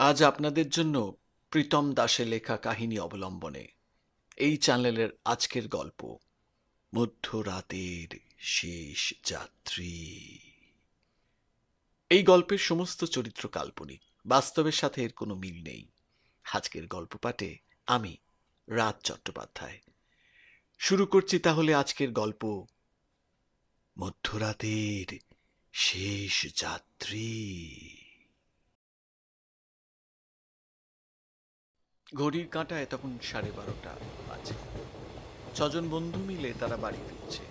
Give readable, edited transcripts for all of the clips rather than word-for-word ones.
আজ আপনাদের জন্য প্রীতম দাসের লেখা কাহিনী অবলম্বনে এই চ্যানেলের আজকের গল্প মধ্যরাতের শেষ যাত্রী। এই গল্পের সমস্ত চরিত্র কাল্পনিক, বাস্তবের সাথে এর কোনো মিল নেই। আজকের গল্প পাঠে আমি রাজ চট্টোপাধ্যায় শুরু করছি তাহলে আজকের গল্প মধ্যরাতের শেষ যাত্রী। ঘড়ির কাঁটায় তখন 12:30 বাজে। 6 জন বন্ধু মিলে তারা বাড়ি ফিরছে।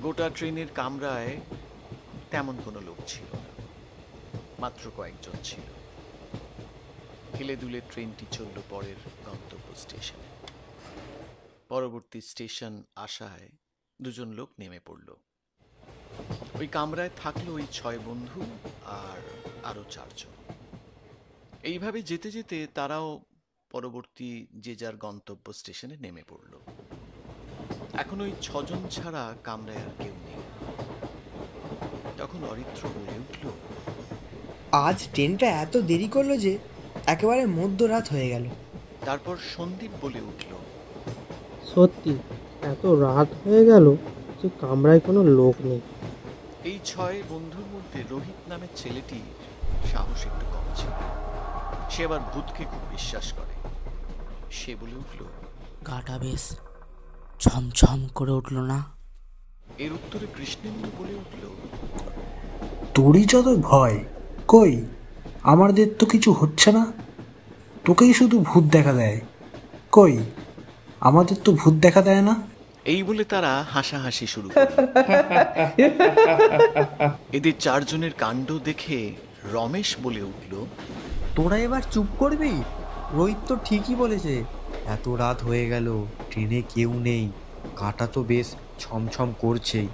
গোটা ট্রেনের কামরায় তেমন কোনো লোক ছিল না, মাত্র কয়েকজন ছিল। হেলে দুলে ট্রেনটি চলল পরের গন্তব্য স্টেশনে। পরবর্তী স্টেশন আসায় দুজন লোক নেমে পড়ল। ওই কামরায় থাকলো ওই 6 বন্ধু আর আরো 4 জন। এইভাবে যেতে যেতে তারাও পরবর্তী যে যার গন্তব্য স্টেশনে নেমে পড়ল। এখন ওই 6 জন ছাড়া কামরায় আর কেউ নেই। তখন অরিত্র বলে উঠল, আজ ট্রেনটা এত দেরি করলো যে একেবারে মধ্যরাত হয়ে গেল। তারপর সন্দীপ বলে উঠল, সত্যি এত রাত হয়ে গেল যে কামরায় কোনো লোক নেই। এই 6 বন্ধুর মধ্যে রোহিত নামের ছেলেটির সাহস একটু কম ছিল। সে আবার ভূতকে খুব বিশ্বাস করে। সে বলে উঠল, গাটা বেশ ছমছম করে উঠল না? এর উত্তরে কৃষ্ণেন্দু বলে উঠল, তোরই যত ভয়, কই আমাদের তো কিছু হচ্ছে না, তোকেই শুধু ভূত দেখা দেয়, কই আমাদের তো ভূত দেখা দেয় না। এই বলে তারা হাসাহাসি শুরু করল। এদের 4 জনের কাণ্ড দেখে রমেশ বলে উঠল, তোরা এবার চুপ করবি? রোহিত তো ঠিকই বলেছে, এত রাত হয়ে গেল, ট্রেনে কেউ নেই, কাঁটা তো বেশ ছমছম করছেই।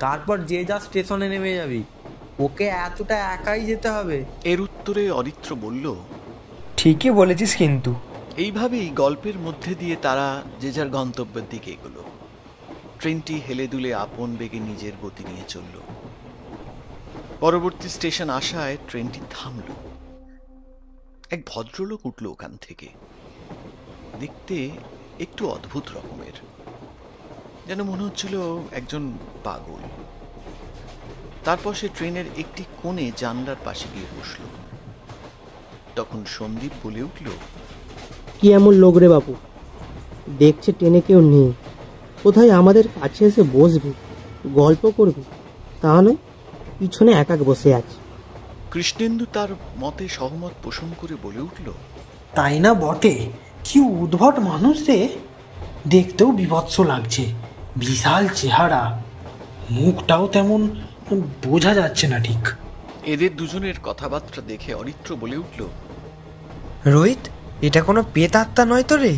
তারপর যে যা স্টেশনে নেমে যাবি, ওকে এতটা একাই যেতে হবে? এর উত্তরে অরিত্র বলল, ঠিকই বলেছিস কিন্তু। এইভাবেই গল্পের মধ্যে দিয়ে তারা যে যার গন্তব্যের দিকে এগোলো। ট্রেনটি হেলে দুলে আপন বেগে নিজের গতি নিয়ে চলল। পরবর্তী স্টেশন আসায় ট্রেনটি থামল। এক ভদ্রলোক উঠল ওখান থেকে। দেখতে একটু অদ্ভুত রকমের, যেন মনে হচ্ছিল একজন পাগল। তারপর সে ট্রেনের একটি কোণে জানলার পাশে গিয়ে বসল। তখন সন্দীপ বলে উঠল, কি এমন লোক রে বাপু, দেখছে ট্রেনে কেউ নেই, কোথায় আমাদের কাছে এসে বসবি, গল্প করবি, তা নয় পিছনে একা বসে আছে। কৃষ্ণেন্দু তার মতে সহমত পোষণ করে বলে উঠল, তাই না বটে, কি উদ্ভট মানুষ রে, দেখতেও বিভৎস লাগছে, বিশাল চেহারা, মুখটাও তেমন বোঝা যাচ্ছে না ঠিক। এদের দুজনের কথাবার্তা দেখে অরিত্র বলে উঠল, রোহিত, এটা কোনো পেতাত্মা নয় তো রে?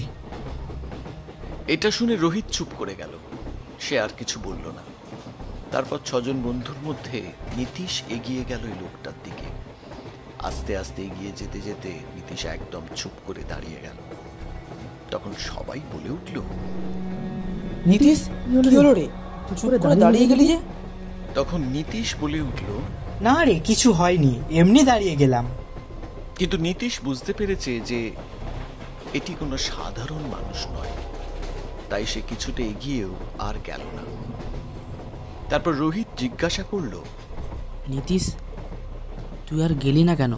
এটা শুনে রোহিত চুপ করে গেল। সে আর কিছু বলল না। তারপর 6 জন বন্ধুর মধ্যে নীতিশ এগিয়ে গেল এই লোকটার দিকে। আস্তে আস্তে এগিয়ে যেতে যেতে নীতিশ একদম চুপ করে দাঁড়িয়ে গেল। তখন সবাই বলে উঠল, নীতিশ, কি হলো রে, চুপ করে দাঁড়িয়ে গেলি যে? তখন নীতিশ বলে উঠল, না রে, কিছু হয়নি, এমনি দাঁড়িয়ে গেলাম। কিন্তু নীতিশ বুঝতে পেরেছে যে এটি কোনো সাধারণ মানুষ নয়, তাই সে কিছুটা এগিয়েও আর গেল না। তারপর রোহিত জিজ্ঞাসা করল, নীতিশ, তুই আর গেলি না কেন?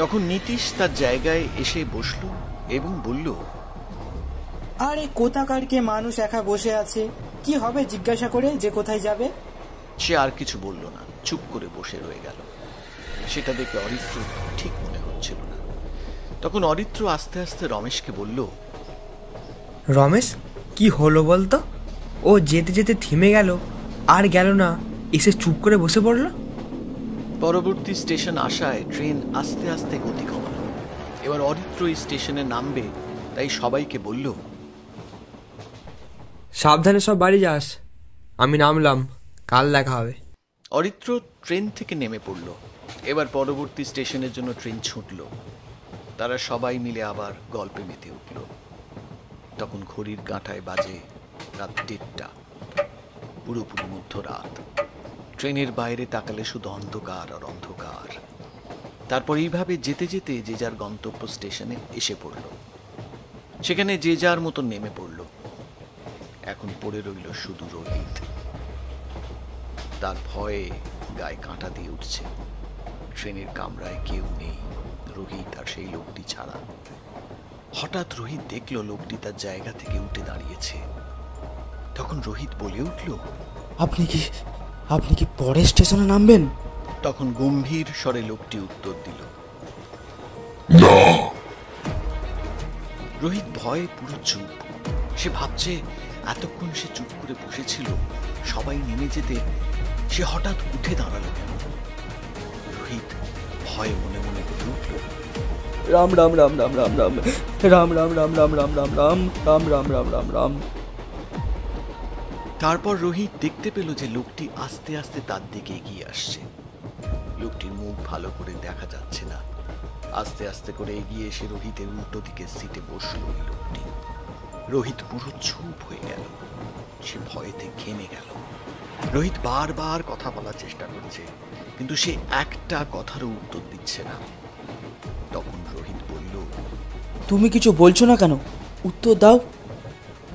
তখন নীতিশ তার জায়গায় এসে বসল এবং বলল, আরে কোথাকার কে মানুষ একা বসে আছে, কি হবে জিজ্ঞাসা করে যে কোথায় যাবে? সে আর কিছু বলল না, চুপ করে বসে রয়ে গেল। সেটা দেখে অরিত্র ঠিক মনে হচ্ছিল না। তখন অরিত্র আস্তে আস্তে রমেশকে বলল, রমেশ, কি হলো বলতো? ও যেতে যেতে থেমে গেল, আর গেল না, এসে চুপ করে বসে পড়লো। পরবর্তী স্টেশন আসায় ট্রেন আস্তে আস্তে গতি কমাল। এবার অরিত্র এই স্টেশনে নামবে, তাই সবাইকে বলল, সাবধানে সব বাড়ি যাস, আমি নামলাম, কাল দেখা হবে। অরিত্র ট্রেন থেকে নেমে পড়ল। এবার পরবর্তী স্টেশনের জন্য ট্রেন ছুটল। তারা সবাই মিলে আবার গল্পে মেতে উঠল। তখন ঘড়ির কাঁটায় বাজে রাত 1:30, পুরোপুরি মধ্যরাত। ট্রেনের বাইরে তাকালে শুধু অন্ধকার আর অন্ধকার। তারপর এইভাবে যেতে যেতে যে যার গন্তব্য স্টেশনে এসে পড়ল। সেখানে যে যার মতো নেমে পড়ল। এখন পড়ে রইল শুধু রোহিত। তার ভয়ে গায়ে কাঁটা দিয়ে উঠছে। ট্রেনের কামরায় কেউ নেই, রোহিত আর সেই লোকটি ছাড়া। হঠাৎ রোহিত দেখল লোকটি তার জায়গা থেকে উঠে দাঁড়িয়েছে। তখন রোহিত বলে উঠল, আপনি কি পরের স্টেশনে নামবেন? তখন গম্ভীর স্বরে লোকটি উত্তর দিল, রোহিত ভয়ে পুরো চুপ। সে ভাবছে এতক্ষণ সে চুপ করে বসেছিল, সবাই নেমে যেতে সে হঠাৎ উঠে দাঁড়ালো কেন? রোহিত ভয়ে মনে মনে বলে উঠল, রাম রাম রাম রাম রাম রাম রাম রাম রাম রাম রাম রাম রাম রাম রাম রাম রাম রাম। তারপর রোহিত দেখতে পেল যে লোকটি আস্তে আস্তে তার দিকে এগিয়ে আসছে। লোকটির মুখ ভালো করে দেখা যাচ্ছে না। আস্তে আস্তে করে এগিয়ে এসে রোহিতের উল্টো দিকের সিটে বসলো ওই লোকটি। রোহিত পুরো চুপ হয়ে গেল। সে ভয়েতে ঘেমে গেল। রোহিত বারবার কথা বলার চেষ্টা করছে, কিন্তু সে একটা কথারও উত্তর দিচ্ছে না। তখন রোহিত বলল, তুমি কিছু বলছো না কেন? উত্তর দাও।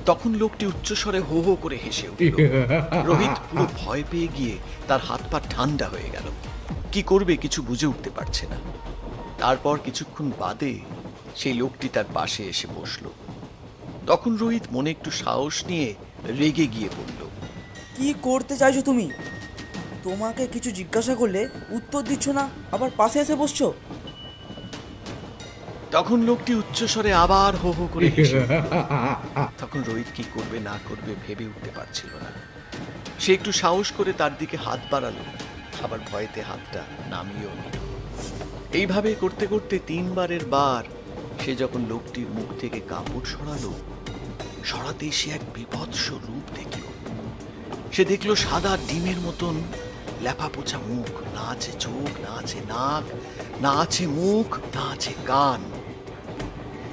তখন লোকটি উচ্চস্বরে হো হো করে হেসে উঠল। রোহিত পুরো ভয় পেয়ে গিয়ে তার হাত পা ঠান্ডা হয়ে গেল। কি করবে কিছু বুঝে উঠতে পারছে না। তারপর কিছুক্ষণ বাদে সেই লোকটি তার পাশে এসে বসল। তখন রোহিত মনে একটু সাহস নিয়ে রেগে গিয়ে বলল, কি করতে চাইছো তুমি? তোমাকে কিছু জিজ্ঞাসা করলে উত্তর দিচ্ছ না, আবার পাশে এসে বসছো। তখন লোকটি উচ্চস্বরে আবার হো হো করে হেসে উঠল। তখন রোহিত কি করবে না করবে ভেবে উঠতে পারছিল না। সে একটু সাহস করে তার দিকে হাত বাড়ালো, আবার ভয়েতে হাতটা নামিয়েও নিল। এইভাবে করতে করতে 3 বারের বার সে যখন লোকটির মুখ থেকে কাপড় সরাতেই সে এক বিভৎস রূপ দেখল। সে দেখল সাদা ডিমের মতন লেপা পোছা মুখ, না আছে চোখ, না আছে নাক, না আছে মুখ, না আছে কান।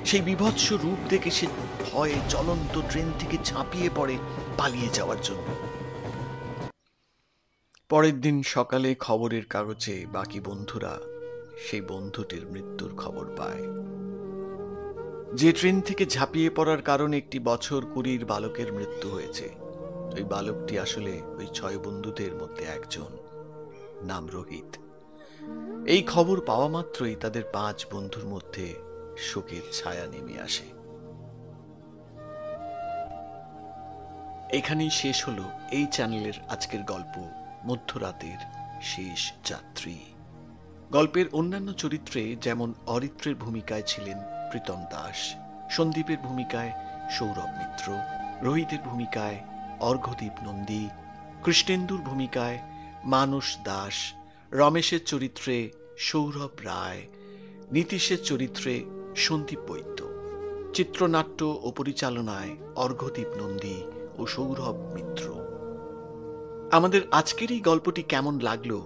সেই বিভৎস রূপ দেখে সে ভয়ে চলন্ত ট্রেন থেকে ঝাঁপিয়ে পড়ে পালিয়ে যাওয়ার জন্য। পরের দিন সকালে খবরের কাগজে বাকি বন্ধুরা সেই বন্ধুটির মৃত্যুর খবর পায়। যে ট্রেন থেকে ঝাঁপিয়ে পড়ার কারণে একটি বছর 20 বালকের মৃত্যু হয়েছে, ওই বালকটি আসলে ওই 6 বন্ধুদের মধ্যে একজন, নাম রোহিত। এই খবর পাওয়া মাত্রই তাদের 5 বন্ধুর মধ্যে শোকের ছায়া নেমে আসে। এখানেই শেষ হলো এই চ্যানেলের আজকের গল্প, মধ্যরাতের শেষ যাত্রী। গল্পের অন্যান্য চরিত্রে যেমন অরিত্রের ভূমিকায় ছিলেন প্রীতম দাস, সন্দীপের ভূমিকায় সৌরভ মিত্র, রোহিতের ভূমিকায় অর্ঘ্যদীপ নন্দী, কৃষ্ণেন্দুর ভূমিকায় মানস দাস, রমেশের চরিত্রে সৌরভ রায়, নীতিশের চরিত্রে সন্দীপ বৈদ্য, চিত্রনাট্য ও পরিচালনায় অর্ঘ্যদীপ নন্দী ও সৌরভ মিত্র। আমাদের আজকের এই গল্পটি কেমন লাগলো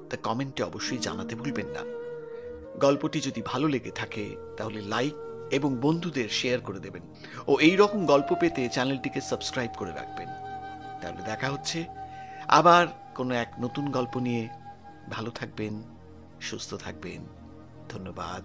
তা কমেন্টে অবশ্যই জানাতে ভুলবেন না। গল্পটি যদি ভালো লেগে থাকে তাহলে লাইক এবং বন্ধুদের শেয়ার করে দেবেন ও এই রকম গল্প পেতে চ্যানেলটিকে সাবস্ক্রাইব করে রাখবেন। তাহলে দেখা হচ্ছে আবার কোনো এক নতুন গল্প নিয়ে। ভালো থাকবেন, সুস্থ থাকবেন। ধন্যবাদ।